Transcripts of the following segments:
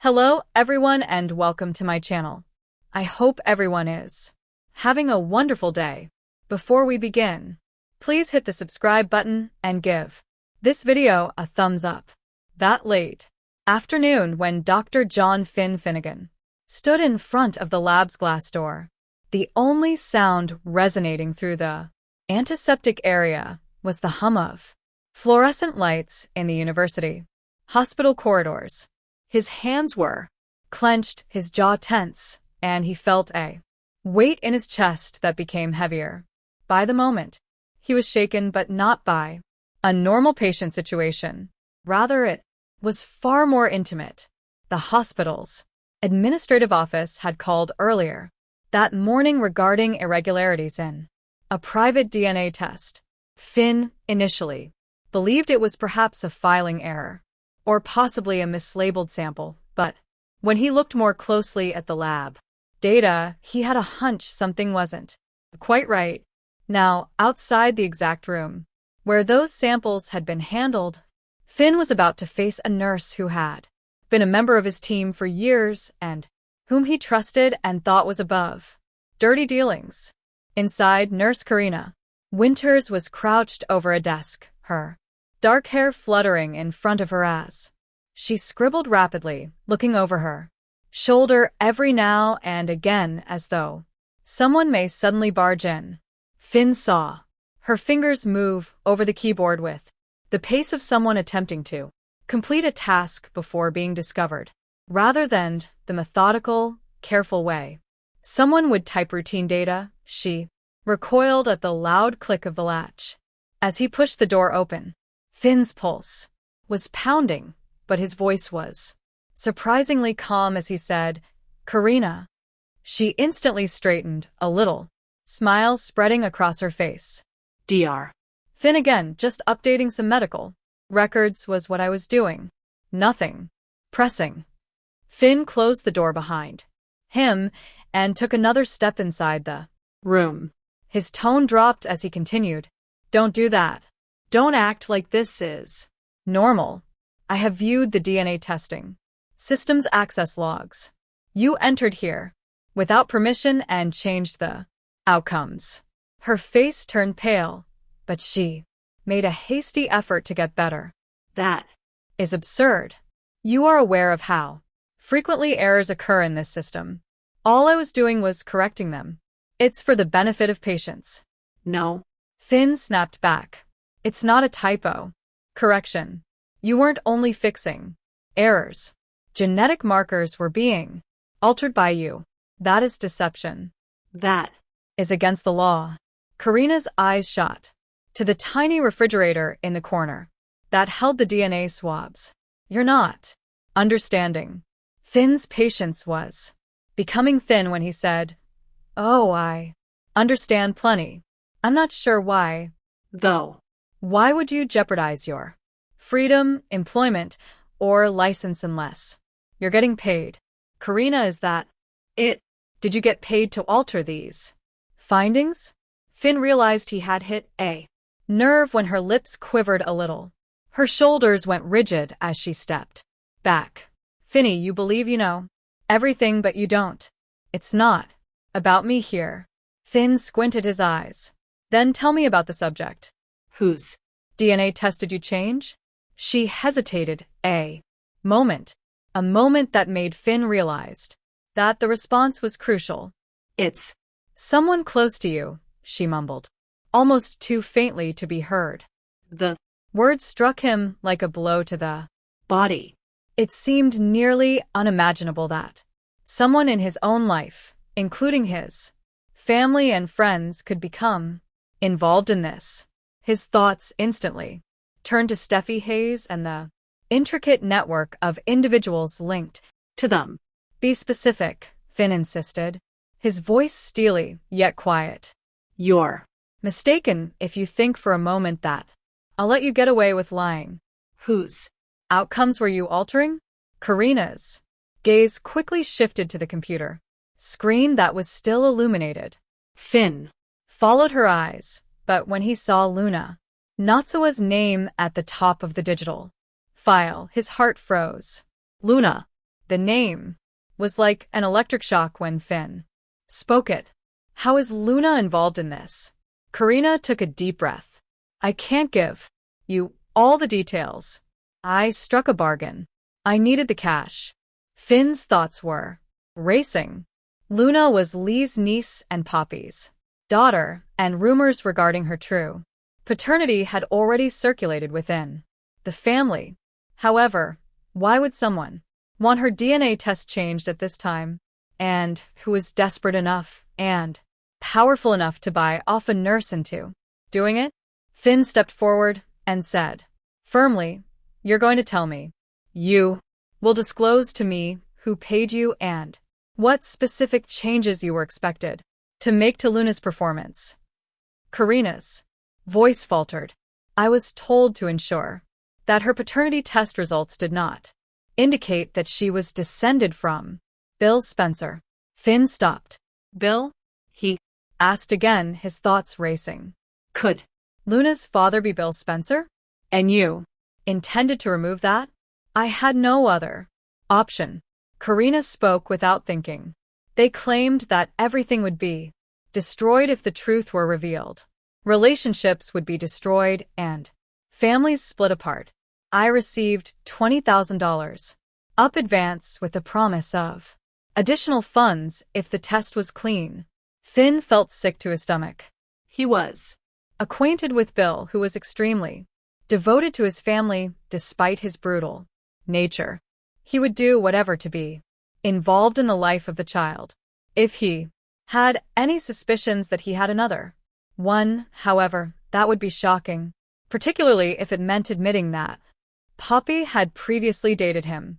Hello everyone and welcome to my channel. I hope everyone is having a wonderful day. Before we begin, please hit the subscribe button and give this video a thumbs up. That late afternoon when Dr. John Finnegan stood in front of the lab's glass door, the only sound resonating through the antiseptic area was the hum of fluorescent lights in the university hospital corridors. His hands were clenched, his jaw tense, and he felt a weight in his chest that became heavier. By the moment, he was shaken, but not by a normal patient situation. Rather, it was far more intimate. The hospital's administrative office had called earlier that morning regarding irregularities in a private DNA test. Finn initially believed it was perhaps a filing error, or possibly a mislabeled sample, but when he looked more closely at the lab data, he had a hunch something wasn't quite right. Now, outside the exact room where those samples had been handled, Finn was about to face a nurse who had been a member of his team for years and whom he trusted and thought was above dirty dealings. Inside, Nurse Karina Winters was crouched over a desk, her dark hair fluttering in front of her as she scribbled rapidly, looking over her shoulder every now and again as though someone may suddenly barge in. Finn saw her fingers move over the keyboard with the pace of someone attempting to complete a task before being discovered, rather than the methodical, careful way someone would type routine data. She recoiled at the loud click of the latch as he pushed the door open. Finn's pulse was pounding, but his voice was surprisingly calm as he said, "Karina." She instantly straightened, a little smile spreading across her face. "Dr. Finn again, just updating some medical records was what I was doing. Nothing pressing." Finn closed the door behind him and took another step inside the room. His tone dropped as he continued, "Don't do that. Don't act like this is normal. I have viewed the DNA testing system's access logs. You entered here without permission and changed the outcomes." Her face turned pale, but she made a hasty effort to get better. "That is absurd. You are aware of how frequently errors occur in this system. All I was doing was correcting them. It's for the benefit of patients." "No." Finn snapped back. "It's not a typo. Correction. You weren't only fixing errors. Genetic markers were being altered by you. That is deception. That is against the law." Karina's eyes shot to the tiny refrigerator in the corner that held the DNA swabs. "You're not understanding." Finn's patience was becoming thin when he said, "Oh, I understand plenty. I'm not sure why, though. Why would you jeopardize your freedom, employment, or license unless you're getting paid?" "Karina, is that it? Did you get paid to alter these findings?" Finn realized he had hit a nerve when her lips quivered a little. Her shoulders went rigid as she stepped back. "Finny, you believe you know everything, but you don't. It's not about me here." Finn squinted his eyes. "Then tell me about the subject. Whose DNA test did you change?" She hesitated a moment that made Finn realize that the response was crucial. "It's someone close to you," she mumbled, almost too faintly to be heard. The words struck him like a blow to the body. It seemed nearly unimaginable that someone in his own life, including his family and friends, could become involved in this. His thoughts instantly turned to Steffi Hayes and the intricate network of individuals linked to them. "Be specific," Finn insisted, his voice steely yet quiet. "You're mistaken if you think for a moment that I'll let you get away with lying. Whose outcomes were you altering?" Karina's gaze quickly shifted to the computer screen that was still illuminated. Finn followed her eyes, but when he saw Luna Natsua's name at the top of the digital file, his heart froze. "Luna, The name was like an electric shock when Finn spoke it. How is Luna involved in this? Karina took a deep breath. I can't give you all the details. I struck a bargain. I needed the cash. Finn's thoughts were racing. Luna was Lee's niece and Poppy's daughter, and rumors regarding her true paternity had already circulated within the family. However, why would someone want her DNA test changed at this time? And who was desperate enough and powerful enough to buy off a nurse into doing it? Finn stepped forward and said firmly, You're going to tell me. You will disclose to me who paid you and what specific changes you were expected to make to Luna's performance. Karina's voice faltered. I was told to ensure that her paternity test results did not indicate that she was descended from Bill Spencer. Finn stopped. Bill? He asked again, his thoughts racing. Could Luna's father be Bill Spencer? And you intended to remove that? I had no other option. Karina spoke without thinking. They claimed that everything would be destroyed if the truth were revealed. Relationships would be destroyed and families split apart. I received $20,000 up advance with the promise of additional funds if the test was clean. Finn felt sick to his stomach. He was acquainted with Bill, who was extremely devoted to his family despite his brutal nature. He would do whatever to be involved in the life of the child. If he had any suspicions that he had another one, however, that would be shocking, particularly if it meant admitting that Poppy had previously dated him.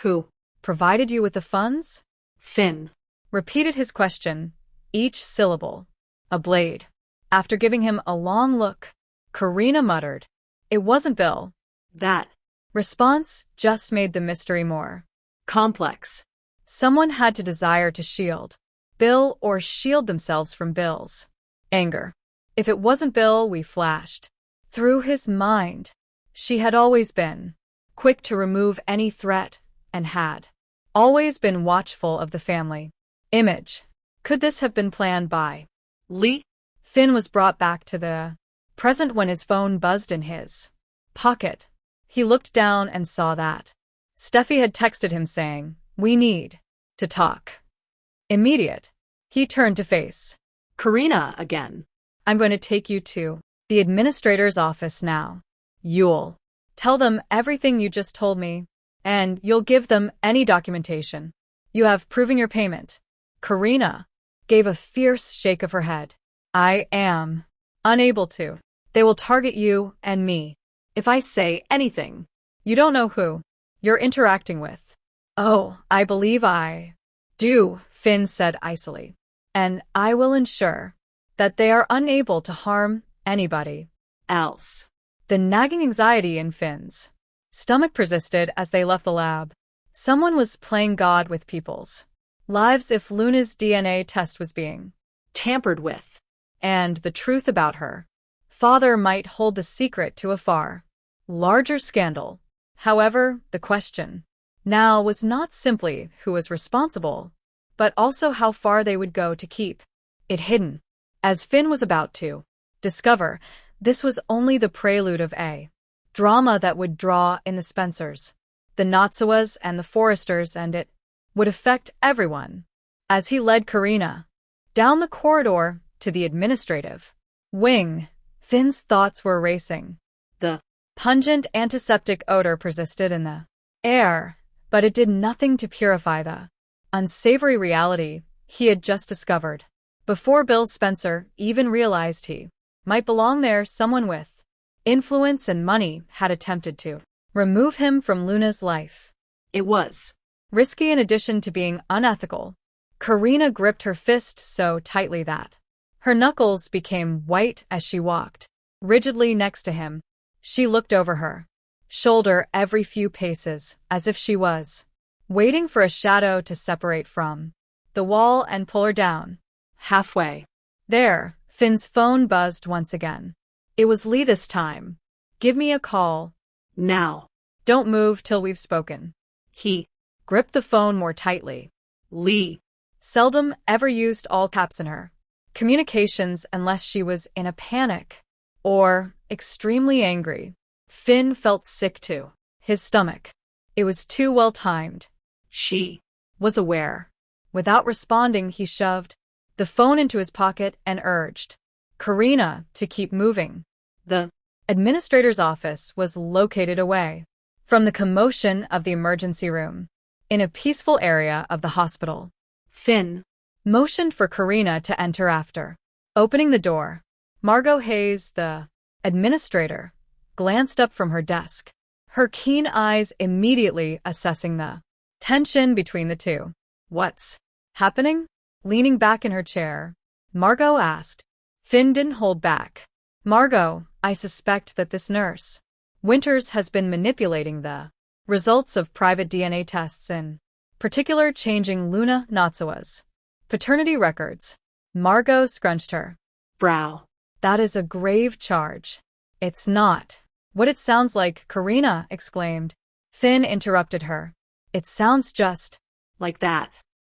Who provided you with the funds? Finn repeated his question, each syllable a blade. After giving him a long look, Karina muttered, It wasn't Bill. That response just made the mystery more complex. Someone had to desire to shield Bill or shield themselves from Bill's anger. If it wasn't Bill, we flashed through his mind. She had always been quick to remove any threat and had always been watchful of the family image. Could this have been planned by Lee? Finn was brought back to the present when his phone buzzed in his pocket. He looked down and saw that Steffi had texted him saying, We need to talk. Immediate. He turned to face Karina again. I'm going to take you to the administrator's office now. You'll tell them everything you just told me, and you'll give them any documentation you have proving your payment. Karina gave a fierce shake of her head. I am unable to. They will target you and me if I say anything. You don't know who you're interacting with. Oh, I believe I do, Finn said icily. And I will ensure that they are unable to harm anybody else. The nagging anxiety in Finn's stomach persisted as they left the lab. Someone was playing God with people's lives if Luna's DNA test was being tampered with. And the truth about her father might hold the secret to a far larger scandal. However, the question now was not simply who was responsible, but also how far they would go to keep it hidden. As Finn was about to discover, this was only the prelude of a drama that would draw in the Spencers, the Natsuwas, and the Forresters, and it would affect everyone. As he led Karina down the corridor to the administrative wing, Finn's thoughts were racing. The pungent antiseptic odor persisted in the air, but it did nothing to purify the unsavory reality he had just discovered. Before Bill Spencer even realized he might belong there, someone with influence and money had attempted to remove him from Luna's life. It was risky in addition to being unethical. Karina gripped her fist so tightly that her knuckles became white as she walked rigidly next to him. She looked over her shoulder every few paces, as if she was waiting for a shadow to separate from the wall and pull her down. Halfway there, Finn's phone buzzed once again. It was Lee this time. Give me a call now. Don't move till we've spoken. He gripped the phone more tightly. Lee. Seldom ever used all caps in her communications unless she was in a panic or extremely angry. Finn felt sick to his stomach. It was too well timed. She was aware. Without responding, he shoved the phone into his pocket and urged Karina to keep moving. The administrator's office was located away from the commotion of the emergency room, in a peaceful area of the hospital. Finn motioned for Karina to enter after opening the door. Margot Hayes, the administrator, glanced up from her desk, her keen eyes immediately assessing the tension between the two. What's happening? Leaning back in her chair, Margot asked. Finn didn't hold back. Margot, I suspect that this nurse, Winters, has been manipulating the results of private DNA tests, in particular changing Luna Natsuwa's paternity records. Margot scrunched her brow. That is a grave charge. It's not what it sounds like, Karina exclaimed. Finn interrupted her. It sounds just like that.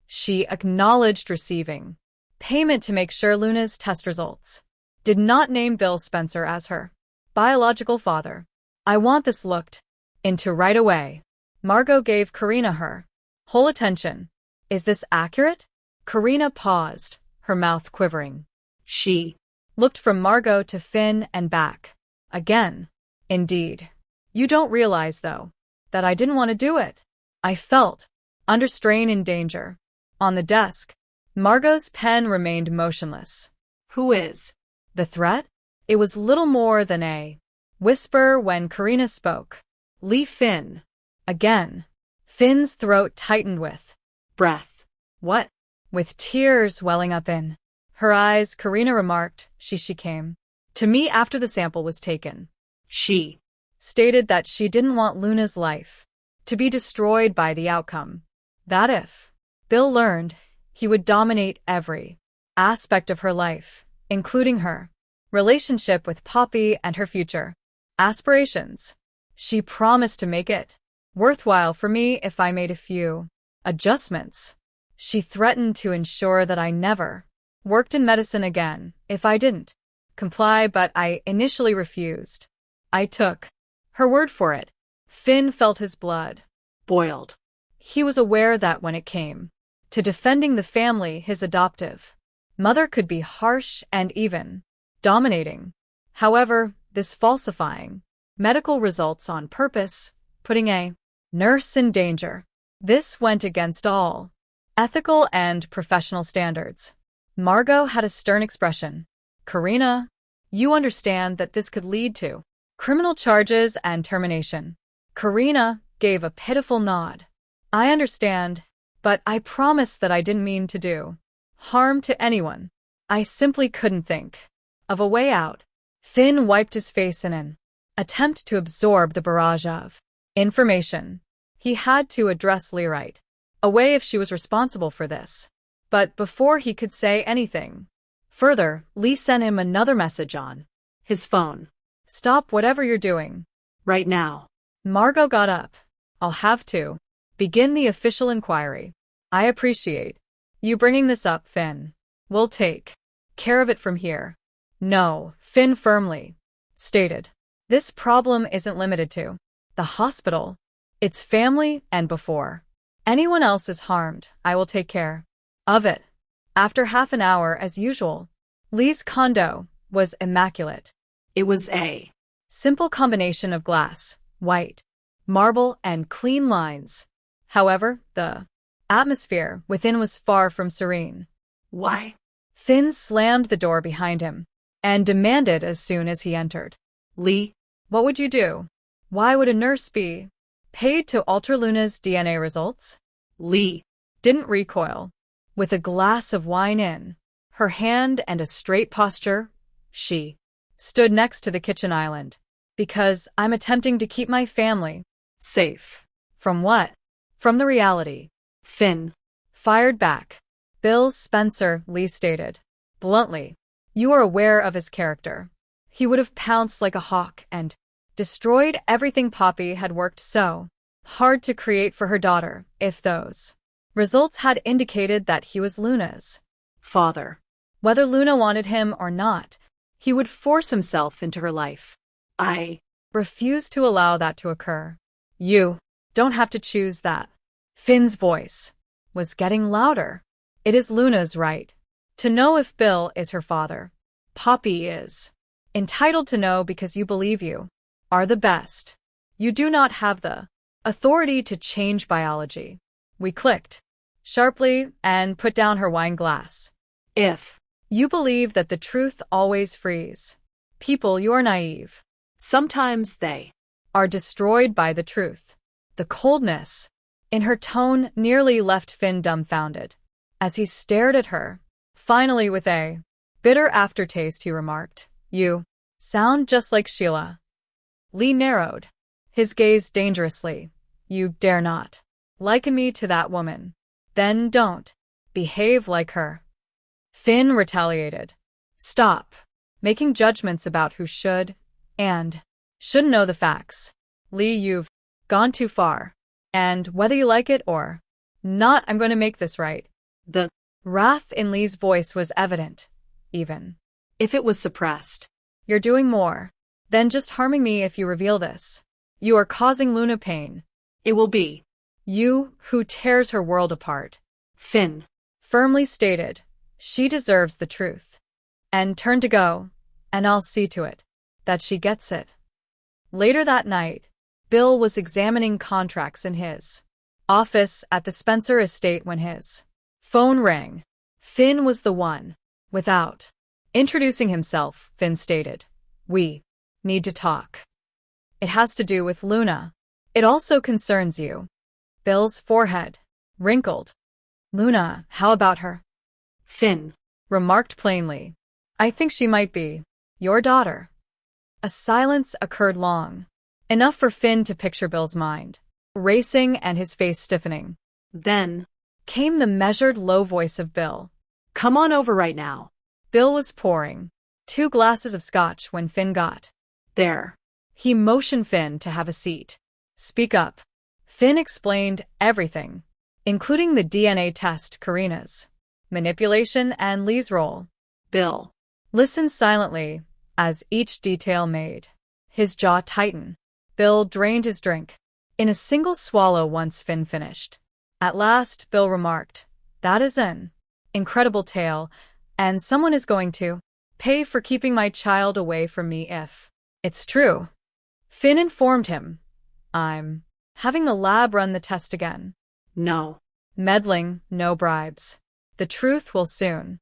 She acknowledged receiving payment to make sure Luna's test results did not name Bill Spencer as her biological father. I want this looked into right away. Margot gave Karina her whole attention. Is this accurate? Karina paused, her mouth quivering. She looked from Margot to Finn and back again. Indeed. You don't realize, though, that I didn't want to do it. I felt under strain and danger. On the desk, Margot's pen remained motionless. Who is the threat? It was little more than a whisper when Karina spoke. Lee Finn. Again. Finn's throat tightened with breath. What? With tears welling up in her eyes, Karina remarked, she came to me after the sample was taken. She stated that she didn't want Luna's life to be destroyed by the outcome. That if Bill learned, he would dominate every aspect of her life, including her relationship with Poppy and her future aspirations. She promised to make it worthwhile for me if I made a few adjustments. She threatened to ensure that I never worked in medicine again if I didn't comply, but I initially refused. I took her word for it. Finn felt his blood boiled. He was aware that when it came to defending the family, his adoptive mother could be harsh and even dominating. However, this falsifying medical results on purpose, putting a nurse in danger, this went against all ethical and professional standards. Margot had a stern expression. Karina, you understand that this could lead to criminal charges and termination. Karina gave a pitiful nod. I understand, but I promise that I didn't mean to do harm to anyone. I simply couldn't think of a way out. Finn wiped his face in an attempt to absorb the barrage of information. He had to address Lee right away if she was responsible for this. But before he could say anything further, Lee sent him another message on his phone. Stop whatever you're doing right now. Margot got up. I'll have to begin the official inquiry. I appreciate you bringing this up, Finn. We'll take care of it from here. No, Finn firmly stated. This problem isn't limited to the hospital. It's family, and before anyone else is harmed, I will take care of it. After half an hour, as usual, Lee's condo was immaculate. It was a simple combination of glass, white marble, and clean lines. However, the atmosphere within was far from serene. Why? Finn slammed the door behind him and demanded as soon as he entered. Lee, what would you do? Why would a nurse be paid to alter Luna's DNA results? Lee didn't recoil. With a glass of wine in her hand and a straight posture, she stood next to the kitchen island. Because I'm attempting to keep my family safe. From what? From the reality. Finn fired back. Bill Spencer, Lee stated bluntly. You are aware of his character. He would have pounced like a hawk and destroyed everything Poppy had worked so hard to create for her daughter if those results had indicated that he was Luna's Father. whether Luna wanted him or not. He would force himself into her life. I Refuse to allow that to occur. You don't have to choose that. Finn's voice was getting louder. It is Luna's right to know if Bill is her father. Poppy is entitled to know because you believe you are the best. You do not have the authority to change biology. We clicked sharply and put down her wine glass. If You believe that the truth always frees people, you are naive. sometimes they Are destroyed by the truth. The coldness in her tone nearly left Finn dumbfounded as he stared at her. Finally, with a bitter aftertaste, he remarked, "You sound just like Sheila." Lee narrowed his gaze dangerously. "You dare not liken me to that woman. Then don't behave like her." Finn retaliated. "Stop making judgments about who should and shouldn't know the facts. Lee, you've gone too far. And whether you like it or not, I'm going to make this right." the Wrath in Lee's voice was evident, even if it was suppressed. "You're doing more than just harming me if you reveal this. You are causing Luna pain. It will be You who tears her world apart." Finn. Firmly stated, "She deserves the truth." And turned to go, and I'll see to it that she gets it. Later that night, Bill was examining contracts in his office at the Spencer estate when his phone rang. Finn was the one. Without introducing himself, Finn stated, "We need to talk. It has to do with Luna. It also concerns you." Bill's forehead wrinkled. "Luna, how about her?" Finn. Remarked plainly, "I think she might be your daughter." A silence occurred long, enough for Finn to picture Bill's mind racing and his face stiffening. Then Came the measured, low voice of Bill. come on over right now. Bill was pouring 2 glasses of scotch when Finn got There. He motioned Finn to have a seat. "Speak up." Finn explained everything, including the DNA test, Karina's manipulation, and Lee's role. Bill. Listened silently as each detail made his jaw tighten. Bill drained his drink in a single swallow once Finn finished. At last, Bill remarked, "That is an incredible tale, and someone is going to pay for keeping my child away from me if it's true." Finn informed him, "I'm having the lab run the test again. No. Meddling, no bribes. The truth will soon